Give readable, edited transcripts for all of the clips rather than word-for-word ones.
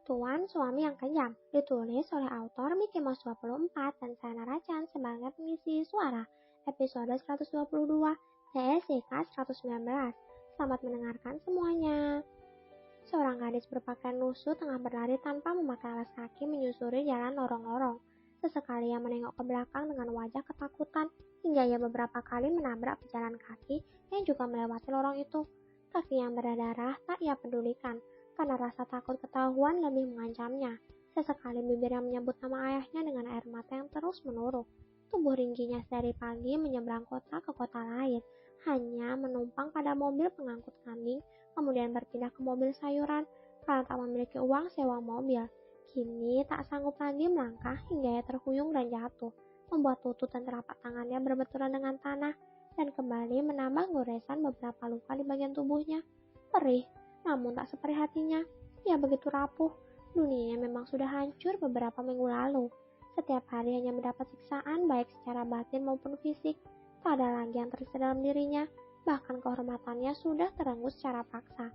Tuan Suami yang Kejam, ditulis oleh autor Mickey Mouse 24 dan saya Naracan sebagai pengisi suara episode 122 TSIK 119. Selamat mendengarkan semuanya. Seorang gadis berpakaian lusuh tengah berlari tanpa memakai alas kaki menyusuri jalan lorong-lorong. Sesekali ia menengok ke belakang dengan wajah ketakutan hingga ia beberapa kali menabrak pejalan kaki yang juga melewati lorong itu. Kaki yang berdarah tak ia pedulikan karena rasa takut ketahuan lebih mengancamnya. Sesekali bibirnya menyebut nama ayahnya dengan air mata yang terus menurun. Tubuh ringkinya dari pagi menyeberang kota ke kota lain, hanya menumpang pada mobil pengangkut kambing, kemudian berpindah ke mobil sayuran karena tak memiliki uang sewa mobil. Kini tak sanggup lagi melangkah hingga ia terhuyung dan jatuh, membuat lutut dan telapak tangannya berbenturan dengan tanah dan kembali menambah goresan beberapa luka di bagian tubuhnya. Perih, namun tak seperti hatinya. Ia begitu rapuh. Dunianya memang sudah hancur beberapa minggu lalu. Setiap hari hanya mendapat siksaan baik secara batin maupun fisik. Tak ada lagi yang tersisa dalam dirinya. Bahkan kehormatannya sudah terenggut secara paksa.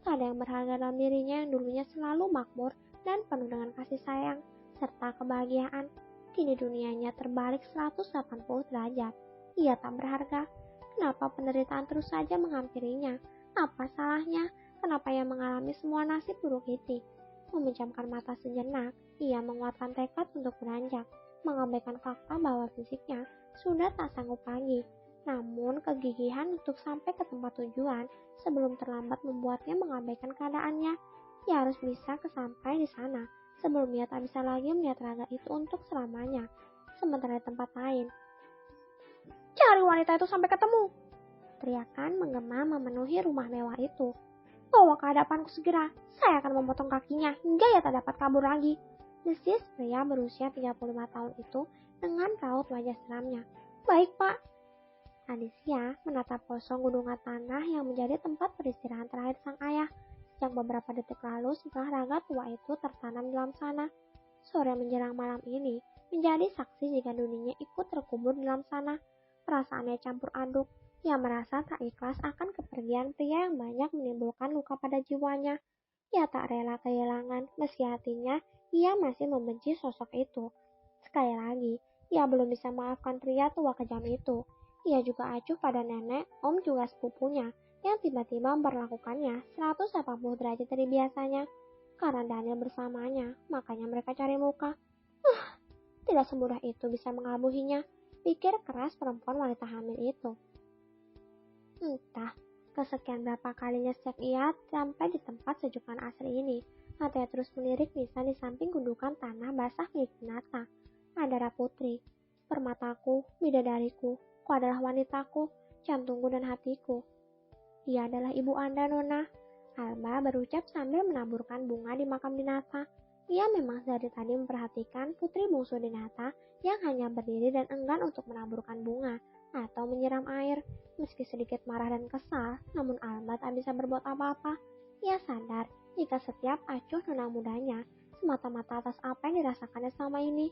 Tak ada yang berharga dalam dirinya yang dulunya selalu makmur dan penuh dengan kasih sayang serta kebahagiaan. Kini dunianya terbalik 180 derajat. Ia tak berharga. Kenapa penderitaan terus saja menghampirinya? Apa salahnya? Kenapa ia mengalami semua nasib buruk itu? Memejamkan mata sejenak, ia menguatkan tekad untuk beranjak, mengabaikan fakta bahwa fisiknya sudah tak sanggup lagi. Namun kegigihan untuk sampai ke tempat tujuan sebelum terlambat membuatnya mengabaikan keadaannya. Ia harus bisa sampai di sana sebelum ia tak bisa lagi melihat raga itu untuk selamanya. Sementara di tempat lain, cari wanita itu sampai ketemu. Teriakan menggema memenuhi rumah mewah itu. Bawa ke hadapanku segera, saya akan memotong kakinya hingga ia tak dapat kabur lagi. Desis pria berusia 35 tahun itu dengan raut wajah seramnya. Baik pak. Alicia menatap kosong gunungan tanah yang menjadi tempat peristirahatan terakhir sang ayah sejak beberapa detik lalu setelah raga tua itu tertanam dalam sana. Sore menjelang malam ini menjadi saksi jika dunianya ikut terkubur dalam sana. Perasaannya campur aduk. Ia merasa tak ikhlas akan kepergian pria yang banyak menimbulkan luka pada jiwanya. Ia tak rela kehilangan, meski hatinya ia masih membenci sosok itu. Sekali lagi, ia belum bisa maafkan pria tua kejam itu. Ia juga acuh pada nenek, om juga sepupunya, yang tiba-tiba memperlakukannya 180 derajat dari biasanya. Karena Daniel bersamanya, makanya mereka cari muka. Tidak semudah itu bisa mengabuhinya, pikir keras perempuan wanita hamil itu. Entah, kesekian berapa kalinya setiap ia sampai di tempat sejukan asri ini, matanya terus melirik nisan di samping gundukan tanah basah milik binatang. Adara Putri, permataku, bidadariku, kau adalah wanitaku, jantungku dan hatiku. Dia adalah ibu Anda, Nona. Alba berucap sambil menaburkan bunga di makam Dinata. Ia memang dari tadi memperhatikan putri bungsu Dinata yang hanya berdiri dan enggan untuk menaburkan bunga atau menyiram air. Meski sedikit marah dan kesal, namun Alba tak bisa berbuat apa-apa. Ia sadar jika setiap acuh nona mudanya semata-mata atas apa yang dirasakannya selama ini.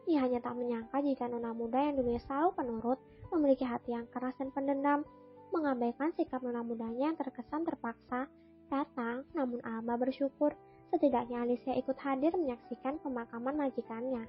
Ia hanya tak menyangka jika nona muda yang dulunya selalu penurut memiliki hati yang keras dan pendendam. Mengabaikan sikap nona mudanya yang terkesan terpaksa datang, namun Alba bersyukur setidaknya Alicia ikut hadir menyaksikan pemakaman majikannya.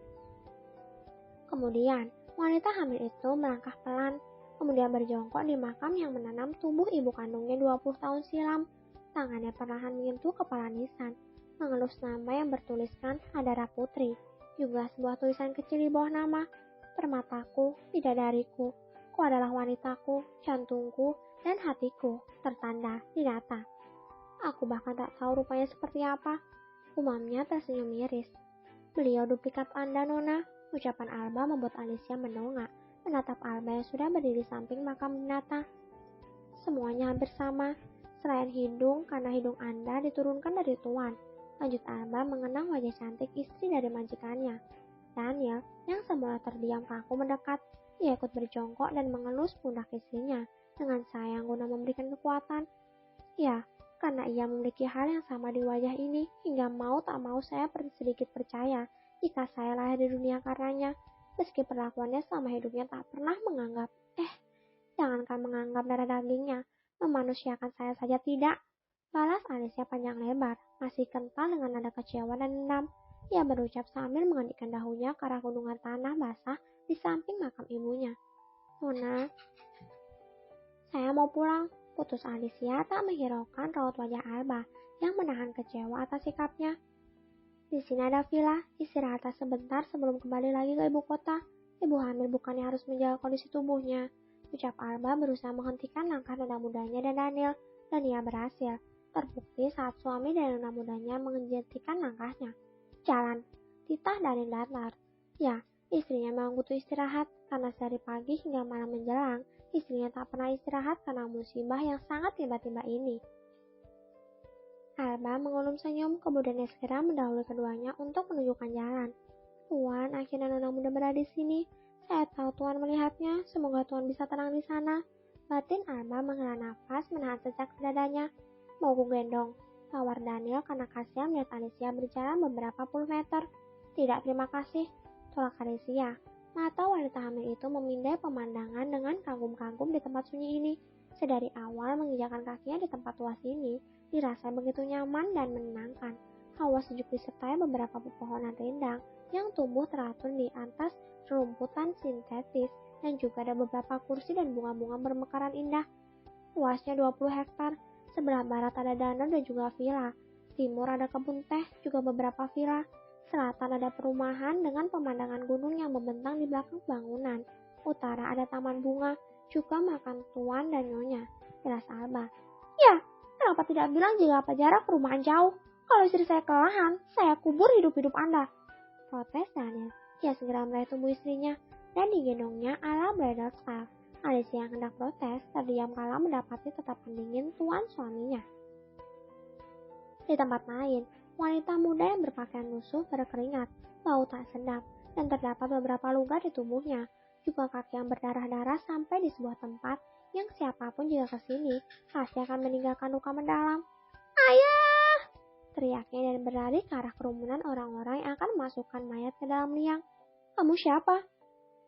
Kemudian, wanita hamil itu melangkah pelan, kemudian berjongkok di makam yang menanam tubuh ibu kandungnya 20 tahun silam. Tangannya perlahan menyentuh kepala nisan, mengelus nama yang bertuliskan Adara Putri, juga sebuah tulisan kecil di bawah nama, permataku, bidadariku, kau adalah wanitaku, jantungku, dan hatiku, tertanda Dinata. Aku bahkan tak tahu rupanya seperti apa. Umamnya tersenyum miris. Beliau duplikat Anda, Nona. Ucapan Alba membuat Alicia mendongak, menatap Alba yang sudah berdiri samping makam Dinata. Semuanya hampir sama, selain hidung karena hidung Anda diturunkan dari tuan. Lanjut Alba mengenang wajah cantik istri dari majikannya. Daniel yang semula terdiam kaku mendekat. Ia ikut berjongkok dan mengelus pundak istrinya dengan sayang guna memberikan kekuatan. Ya, karena ia memiliki hal yang sama di wajah ini, hingga mau tak mau saya sedikit percaya jika saya lahir di dunia karenanya, meski perlakuannya selama hidupnya tak pernah jangankan menganggap darah dagingnya, memanusiakan saya saja tidak. Balas alisnya panjang lebar, masih kental dengan nada kecewa dan dendam. Ia berucap sambil mengendikkan dahunya ke arah gunungan tanah basah di samping makam ibunya. Nona, saya mau pulang, putus Alicia tak menghiraukan raut wajah Alba yang menahan kecewa atas sikapnya. Di sini ada villa, istirahatlah sebentar sebelum kembali lagi ke ibu kota. Ibu hamil bukannya harus menjaga kondisi tubuhnya. Ucap Alba berusaha menghentikan langkah nona mudanya dan Daniel, dan ia berhasil. Terbukti saat suami dan nona mudanya menghentikan langkahnya. Jalan, titah Daniel datar. Ya, istrinya memang butuh istirahat, karena dari pagi hingga malam menjelang, istrinya tak pernah istirahat karena musibah yang sangat tiba-tiba ini. Alba mengelum senyum, kemudian dia segera mendahului keduanya untuk menunjukkan jalan. Tuan, akhirnya nona muda berada di sini. Saya tahu Tuan melihatnya, semoga Tuan bisa tenang di sana. Batin Alba menghela nafas, menahan sesak di dadanya. Mau ku gendong, tawar Daniel karena kasihan melihat Alicia berjalan beberapa puluh meter. Tidak, terima kasih, tolak Alicia. Mata wanita hamil itu memindai pemandangan dengan kagum-kagum di tempat sunyi ini. Sedari awal menginjakan kakinya di tempat luas ini, dirasa begitu nyaman dan menenangkan. Hawa sejuk disertai beberapa pepohonan rindang yang tumbuh teratur di atas rumputan sintetis dan juga ada beberapa kursi dan bunga-bunga bermekaran indah. Luasnya 20 hektar, sebelah barat ada danau dan juga villa. Timur ada kebun teh, juga beberapa villa. Selatan ada perumahan dengan pemandangan gunung yang membentang di belakang bangunan. Utara ada taman bunga, juga makan tuan dan nyonya. Jelas Alba. Ya, kenapa tidak bilang jika apa jarak perumahan jauh? Kalau istri saya kelelahan, saya kubur hidup-hidup Anda. Protes Daniel. Ia segera meraih tubuh istrinya dan digendongnya ala bridal style. Alicia yang hendak protes, terdiam kala mendapati tatapan dingin tuan suaminya. Di tempat lain, wanita muda yang berpakaian lusuh berkeringat, bau tak sedap, dan terdapat beberapa luka di tubuhnya. Juga kaki yang berdarah-darah sampai di sebuah tempat yang siapapun jika kesini pasti akan meninggalkan luka mendalam. Ayah! Teriaknya dan berlari ke arah kerumunan orang-orang yang akan memasukkan mayat ke dalam liang. Kamu siapa?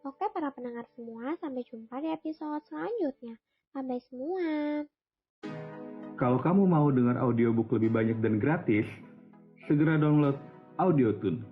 Oke para pendengar semua, sampai jumpa di episode selanjutnya. Bye semua. Kalau kamu mau dengar audiobook lebih banyak dan gratis, segera download Audiotune.